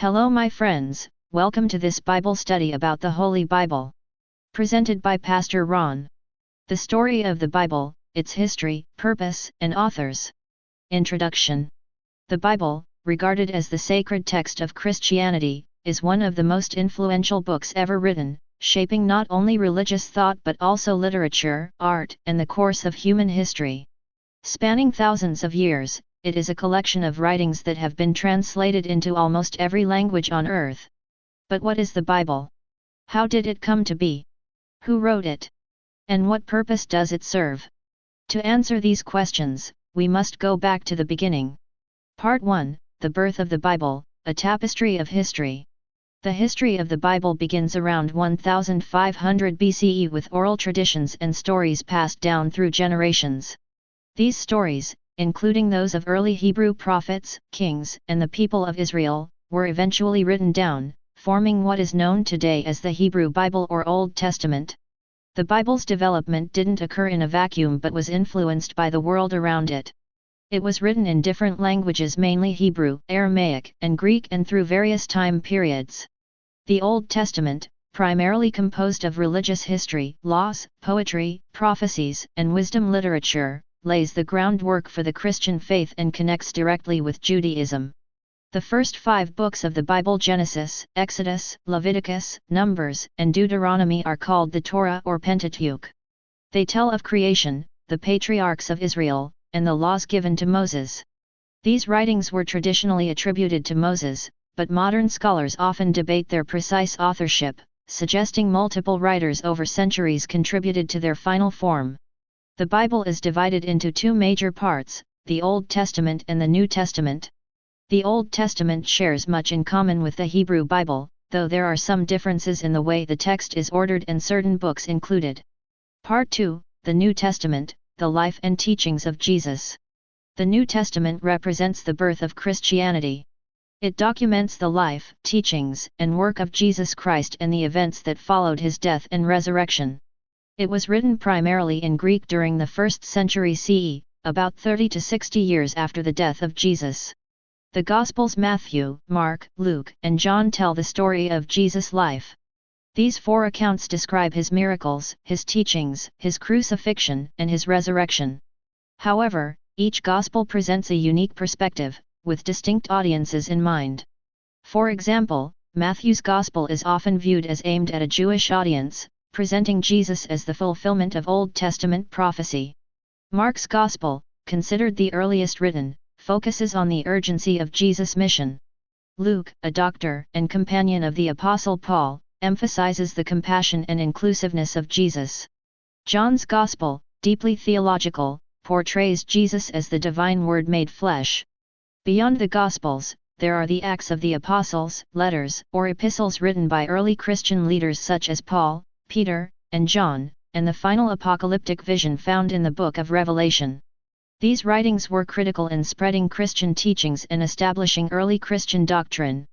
Hello my friends, welcome to this Bible study about the Holy Bible. Presented by Pastor Ron. The story of the Bible, its history, purpose, and authors. Introduction. The Bible, regarded as the sacred text of Christianity, is one of the most influential books ever written, shaping not only religious thought but also literature, art, and the course of human history. Spanning thousands of years, it is a collection of writings that have been translated into almost every language on earth. But what is the Bible? How did it come to be? Who wrote it? And what purpose does it serve? To answer these questions, we must go back to the beginning. Part 1, The Birth of the Bible, a Tapestry of History. The history of the Bible begins around 1500 BCE with oral traditions and stories passed down through generations. These stories, including those of early Hebrew prophets, kings, and the people of Israel, were eventually written down, forming what is known today as the Hebrew Bible or Old Testament. The Bible's development didn't occur in a vacuum but was influenced by the world around it. It was written in different languages, mainly Hebrew, Aramaic, and Greek, and through various time periods. The Old Testament, primarily composed of religious history, laws, poetry, prophecies, and wisdom literature, lays the groundwork for the Christian faith and connects directly with Judaism. The first 5 books of the Bible, Genesis, Exodus, Leviticus, Numbers, and Deuteronomy, are called the Torah or Pentateuch. They tell of creation, the patriarchs of Israel, and the laws given to Moses. These writings were traditionally attributed to Moses, but modern scholars often debate their precise authorship, suggesting multiple writers over centuries contributed to their final form. The Bible is divided into 2 major parts, the Old Testament and the New Testament. The Old Testament shares much in common with the Hebrew Bible, though there are some differences in the way the text is ordered and certain books included. Part 2, the New Testament, the life and teachings of Jesus. The New Testament represents the birth of Christianity. It documents the life, teachings, and work of Jesus Christ and the events that followed his death and resurrection. It was written primarily in Greek during the 1st century CE, about 30 to 60 years after the death of Jesus. The Gospels Matthew, Mark, Luke, and John tell the story of Jesus' life. These 4 accounts describe his miracles, his teachings, his crucifixion, and his resurrection. However, each Gospel presents a unique perspective, with distinct audiences in mind. For example, Matthew's Gospel is often viewed as aimed at a Jewish audience, presenting Jesus as the fulfillment of Old Testament prophecy. Mark's Gospel, considered the earliest written, focuses on the urgency of Jesus' mission. Luke, a doctor and companion of the Apostle Paul, emphasizes the compassion and inclusiveness of Jesus. John's Gospel, deeply theological, portrays Jesus as the divine Word made flesh. Beyond the Gospels, there are the Acts of the Apostles, letters or epistles written by early Christian leaders such as Paul, Peter, and John, and the final apocalyptic vision found in the book of Revelation. These writings were critical in spreading Christian teachings and establishing early Christian doctrine.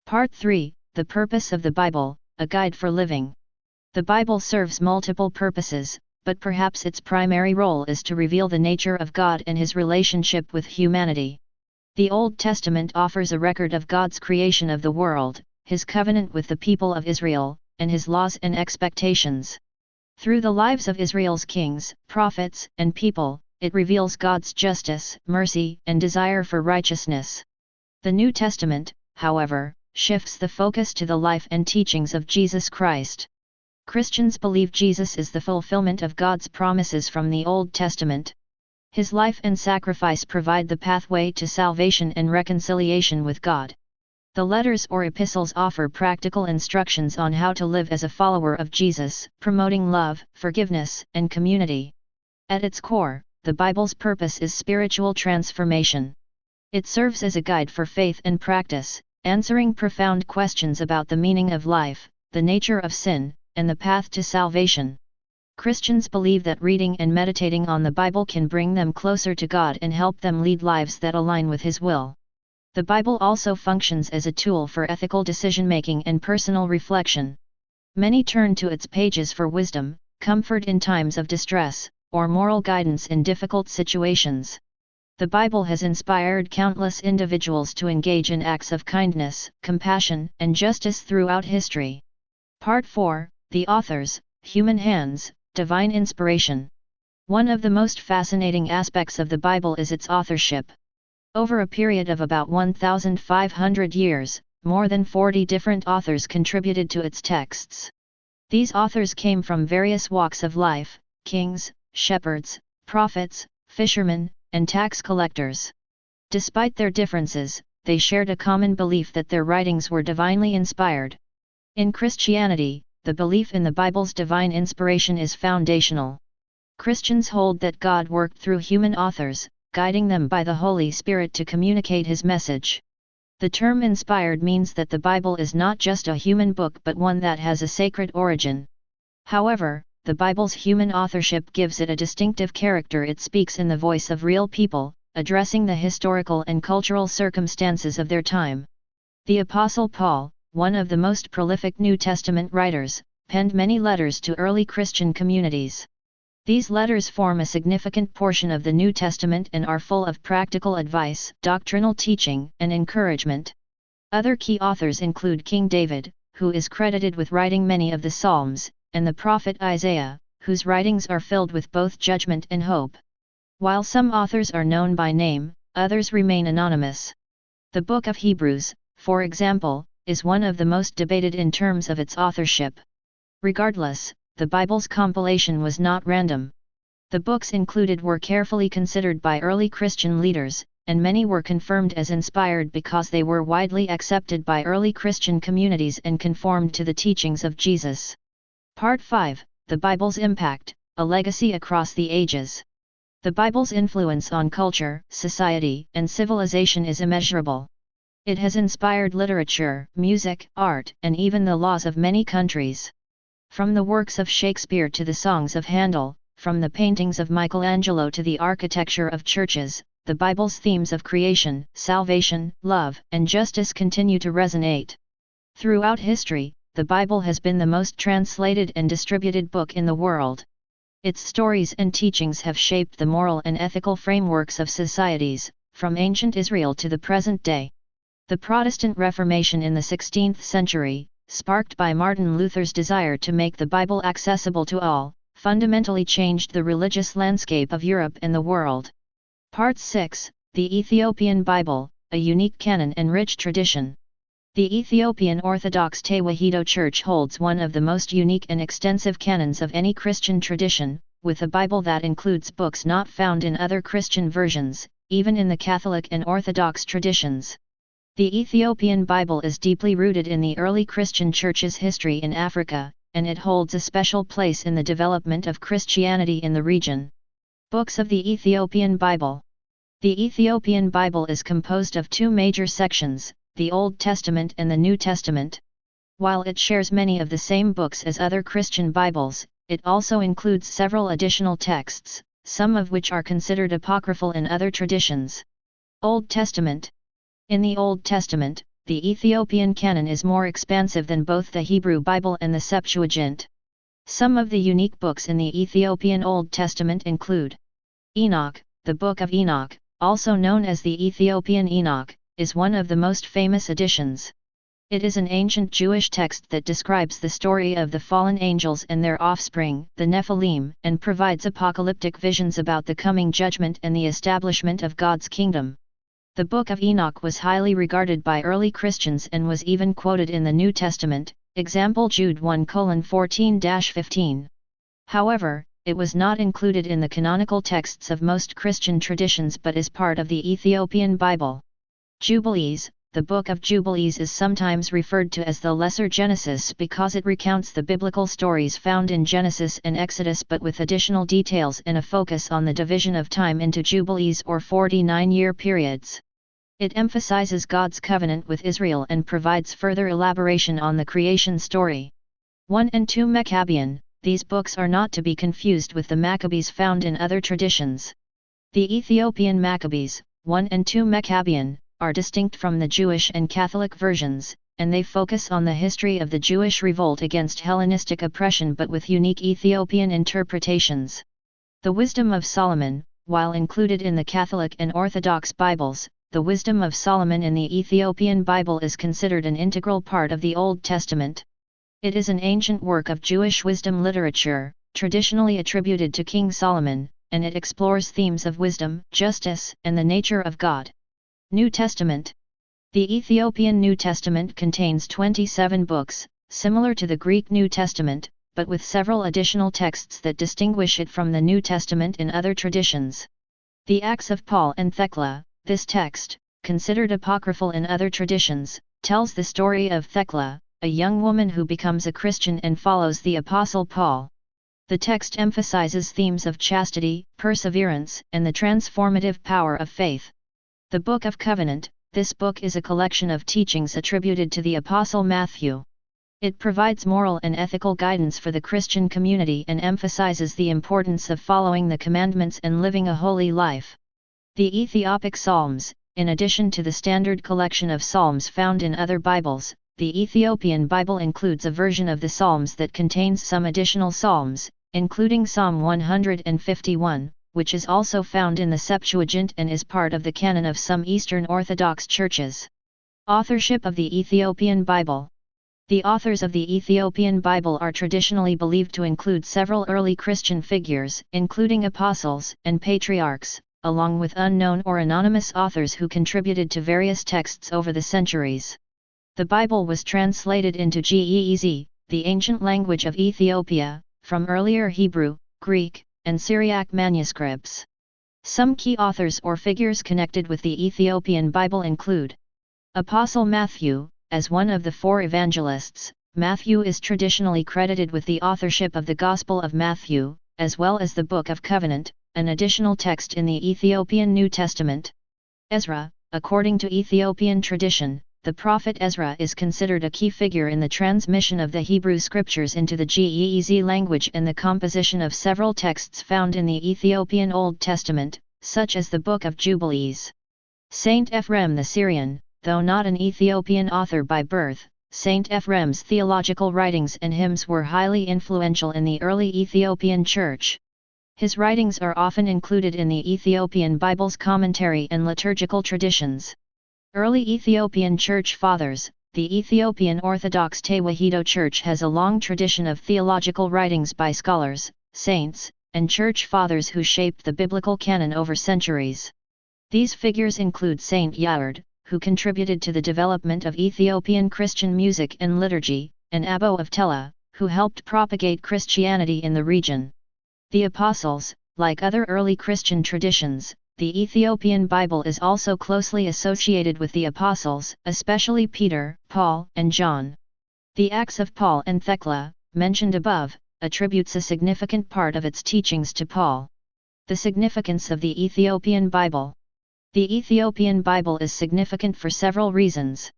Part 3, The Purpose of the Bible, a Guide for Living. The Bible serves multiple purposes, but perhaps its primary role is to reveal the nature of God and his relationship with humanity. The Old Testament offers a record of God's creation of the world, his covenant with the people of Israel, and his laws and expectations. Through the lives of Israel's kings, prophets, and people, it reveals God's justice, mercy, and desire for righteousness. The New Testament, however, shifts the focus to the life and teachings of Jesus Christ. Christians believe Jesus is the fulfillment of God's promises from the Old Testament. His life and sacrifice provide the pathway to salvation and reconciliation with God. The letters or epistles offer practical instructions on how to live as a follower of Jesus, promoting love, forgiveness, and community. At its core, the Bible's purpose is spiritual transformation. It serves as a guide for faith and practice, answering profound questions about the meaning of life, the nature of sin, and the path to salvation. Christians believe that reading and meditating on the Bible can bring them closer to God and help them lead lives that align with His will. The Bible also functions as a tool for ethical decision-making and personal reflection. Many turn to its pages for wisdom, comfort in times of distress, or moral guidance in difficult situations. The Bible has inspired countless individuals to engage in acts of kindness, compassion, and justice throughout history. Part 4, The Authors, Human Hands, Divine Inspiration. One of the most fascinating aspects of the Bible is its authorship. Over a period of about 1,500 years, more than 40 different authors contributed to its texts. These authors came from various walks of life: kings, shepherds, prophets, fishermen, and tax collectors. Despite their differences, they shared a common belief that their writings were divinely inspired. In Christianity, the belief in the Bible's divine inspiration is foundational. Christians hold that God worked through human authors, guiding them by the Holy Spirit to communicate His message. The term inspired means that the Bible is not just a human book but one that has a sacred origin. However, the Bible's human authorship gives it a distinctive character. It speaks in the voice of real people, addressing the historical and cultural circumstances of their time. The Apostle Paul, one of the most prolific New Testament writers, penned many letters to early Christian communities. These letters form a significant portion of the New Testament and are full of practical advice, doctrinal teaching, and encouragement. Other key authors include King David, who is credited with writing many of the Psalms, and the prophet Isaiah, whose writings are filled with both judgment and hope. While some authors are known by name, others remain anonymous. The Book of Hebrews, for example, is one of the most debated in terms of its authorship. Regardless, the Bible's compilation was not random. The books included were carefully considered by early Christian leaders, and many were confirmed as inspired because they were widely accepted by early Christian communities and conformed to the teachings of Jesus. Part 5, The Bible's Impact, a Legacy Across the Ages. The Bible's influence on culture, society, and civilization is immeasurable. It has inspired literature, music, art, and even the laws of many countries. From the works of Shakespeare to the songs of Handel, from the paintings of Michelangelo to the architecture of churches, the Bible's themes of creation, salvation, love, and justice continue to resonate. Throughout history, the Bible has been the most translated and distributed book in the world. Its stories and teachings have shaped the moral and ethical frameworks of societies, from ancient Israel to the present day. The Protestant Reformation in the 16th century, sparked by Martin Luther's desire to make the Bible accessible to all, fundamentally changed the religious landscape of Europe and the world. Part 6, The Ethiopian Bible, a Unique Canon and Rich Tradition. The Ethiopian Orthodox Tewahedo Church holds one of the most unique and extensive canons of any Christian tradition, with a Bible that includes books not found in other Christian versions, even in the Catholic and Orthodox traditions. The Ethiopian Bible is deeply rooted in the early Christian Church's history in Africa, and it holds a special place in the development of Christianity in the region. Books of the Ethiopian Bible. The Ethiopian Bible is composed of two major sections, the Old Testament and the New Testament. While it shares many of the same books as other Christian Bibles, it also includes several additional texts, some of which are considered apocryphal in other traditions. Old Testament. In the Old Testament, the Ethiopian canon is more expansive than both the Hebrew Bible and the Septuagint. Some of the unique books in the Ethiopian Old Testament include Enoch. The Book of Enoch, also known as the Ethiopian Enoch, is one of the most famous additions. It is an ancient Jewish text that describes the story of the fallen angels and their offspring, the Nephilim, and provides apocalyptic visions about the coming judgment and the establishment of God's kingdom. The Book of Enoch was highly regarded by early Christians and was even quoted in the New Testament, example Jude 1:14-15. However, it was not included in the canonical texts of most Christian traditions but is part of the Ethiopian Bible. Jubilees. The Book of Jubilees is sometimes referred to as the Lesser Genesis because it recounts the biblical stories found in Genesis and Exodus but with additional details and a focus on the division of time into Jubilees or 49-year periods. It emphasizes God's covenant with Israel and provides further elaboration on the creation story. 1 and 2 Maccabean. These books are not to be confused with the Maccabees found in other traditions. The Ethiopian Maccabees, 1 and 2 Maccabean, are distinct from the Jewish and Catholic versions, and they focus on the history of the Jewish revolt against Hellenistic oppression but with unique Ethiopian interpretations. The Wisdom of Solomon, while included in the Catholic and Orthodox Bibles. The Wisdom of Solomon in the Ethiopian Bible is considered an integral part of the Old Testament. It is an ancient work of Jewish wisdom literature, traditionally attributed to King Solomon, and it explores themes of wisdom, justice, and the nature of God. New Testament. The Ethiopian New Testament contains 27 books, similar to the Greek New Testament, but with several additional texts that distinguish it from the New Testament in other traditions. The Acts of Paul and Thecla. This text, considered apocryphal in other traditions, tells the story of Thecla, a young woman who becomes a Christian and follows the Apostle Paul. The text emphasizes themes of chastity, perseverance, and the transformative power of faith. The Book of Covenant. This book is a collection of teachings attributed to the Apostle Matthew. It provides moral and ethical guidance for the Christian community and emphasizes the importance of following the commandments and living a holy life. The Ethiopic Psalms. In addition to the standard collection of psalms found in other Bibles, the Ethiopian Bible includes a version of the Psalms that contains some additional psalms, including Psalm 151, which is also found in the Septuagint and is part of the canon of some Eastern Orthodox churches. Authorship of the Ethiopian Bible. The authors of the Ethiopian Bible are traditionally believed to include several early Christian figures, including apostles and patriarchs, along with unknown or anonymous authors who contributed to various texts over the centuries. The Bible was translated into Ge'ez, the ancient language of Ethiopia, from earlier Hebrew, Greek, and Syriac manuscripts. Some key authors or figures connected with the Ethiopian Bible include Apostle Matthew. As one of the four evangelists, Matthew is traditionally credited with the authorship of the Gospel of Matthew, as well as the Book of Covenant, an additional text in the Ethiopian New Testament. Ezra. According to Ethiopian tradition, the prophet Ezra is considered a key figure in the transmission of the Hebrew scriptures into the Ge'ez language and the composition of several texts found in the Ethiopian Old Testament, such as the Book of Jubilees. Saint Ephrem the Syrian. Though not an Ethiopian author by birth, Saint Ephrem's theological writings and hymns were highly influential in the early Ethiopian Church. His writings are often included in the Ethiopian Bible's commentary and liturgical traditions. Early Ethiopian Church Fathers. The Ethiopian Orthodox Tewahedo Church has a long tradition of theological writings by scholars, saints, and church fathers who shaped the biblical canon over centuries. These figures include Saint Yaird, who contributed to the development of Ethiopian Christian music and liturgy, and Abbo of Tella, who helped propagate Christianity in the region. The Apostles. Like other early Christian traditions, the Ethiopian Bible is also closely associated with the Apostles, especially Peter, Paul, and John. The Acts of Paul and Thecla, mentioned above, attributes a significant part of its teachings to Paul. The significance of the Ethiopian Bible. The Ethiopian Bible is significant for several reasons.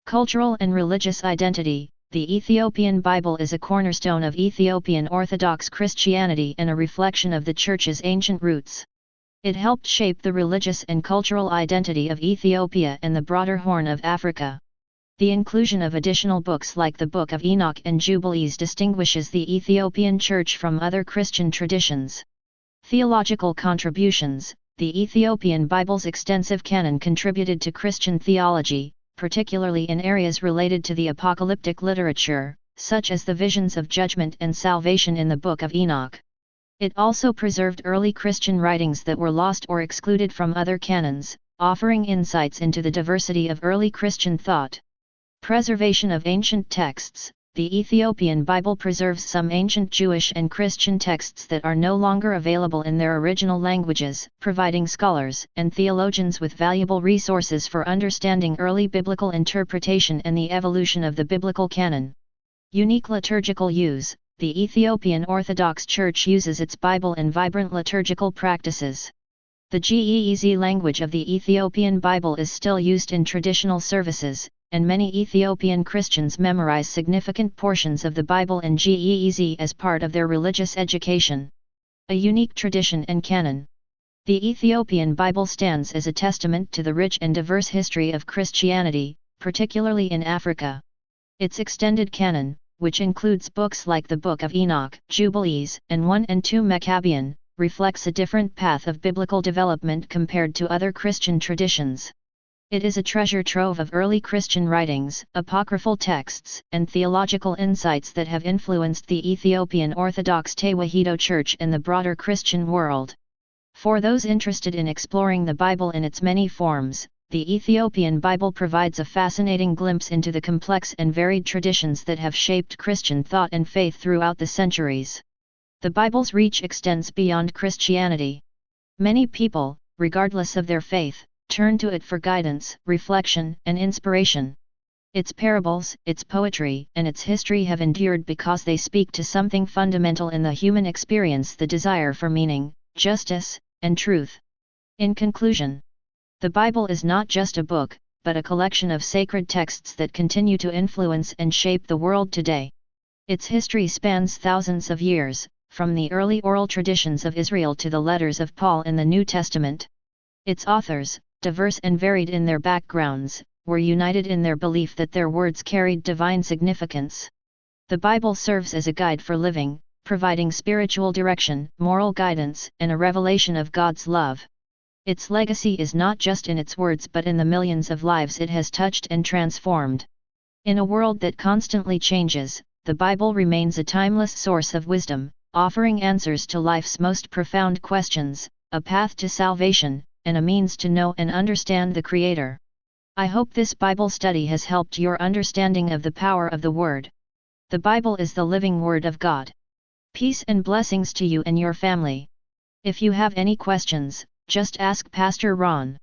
Cultural and religious identity. The Ethiopian Bible is a cornerstone of Ethiopian Orthodox Christianity and a reflection of the Church's ancient roots. It helped shape the religious and cultural identity of Ethiopia and the broader Horn of Africa. The inclusion of additional books like the Book of Enoch and Jubilees distinguishes the Ethiopian Church from other Christian traditions. Theological contributions. The Ethiopian Bible's extensive canon contributed to Christian theology, particularly in areas related to the apocalyptic literature, such as the visions of judgment and salvation in the Book of Enoch. It also preserved early Christian writings that were lost or excluded from other canons, offering insights into the diversity of early Christian thought. Preservation of ancient texts. The Ethiopian Bible preserves some ancient Jewish and Christian texts that are no longer available in their original languages, providing scholars and theologians with valuable resources for understanding early biblical interpretation and the evolution of the biblical canon. Unique liturgical use. The Ethiopian Orthodox Church uses its Bible in vibrant liturgical practices. The Ge'ez language of the Ethiopian Bible is still used in traditional services, and many Ethiopian Christians memorize significant portions of the Bible in Ge'ez as part of their religious education. A unique tradition and canon. The Ethiopian Bible stands as a testament to the rich and diverse history of Christianity, particularly in Africa. Its extended canon, which includes books like the Book of Enoch, Jubilees, and 1 and 2 Maccabean, reflects a different path of biblical development compared to other Christian traditions. It is a treasure trove of early Christian writings, apocryphal texts, and theological insights that have influenced the Ethiopian Orthodox Tewahedo Church and the broader Christian world. For those interested in exploring the Bible in its many forms, the Ethiopian Bible provides a fascinating glimpse into the complex and varied traditions that have shaped Christian thought and faith throughout the centuries. The Bible's reach extends beyond Christianity. Many people, regardless of their faith, turn to it for guidance, reflection, and inspiration. Its parables, its poetry, and its history have endured because they speak to something fundamental in the human experience: the desire for meaning, justice, and truth. In conclusion, the Bible is not just a book, but a collection of sacred texts that continue to influence and shape the world today. Its history spans thousands of years, from the early oral traditions of Israel to the letters of Paul in the New Testament. Its authors, diverse and varied in their backgrounds, were united in their belief that their words carried divine significance. The Bible serves as a guide for living, providing spiritual direction, moral guidance, and a revelation of God's love. Its legacy is not just in its words but in the millions of lives it has touched and transformed. In a world that constantly changes, the Bible remains a timeless source of wisdom, offering answers to life's most profound questions, a path to salvation, and a means to know and understand the Creator. I hope this Bible study has helped your understanding of the power of the Word. The Bible is the living Word of God. Peace and blessings to you and your family. If you have any questions, just ask Pastor Ron.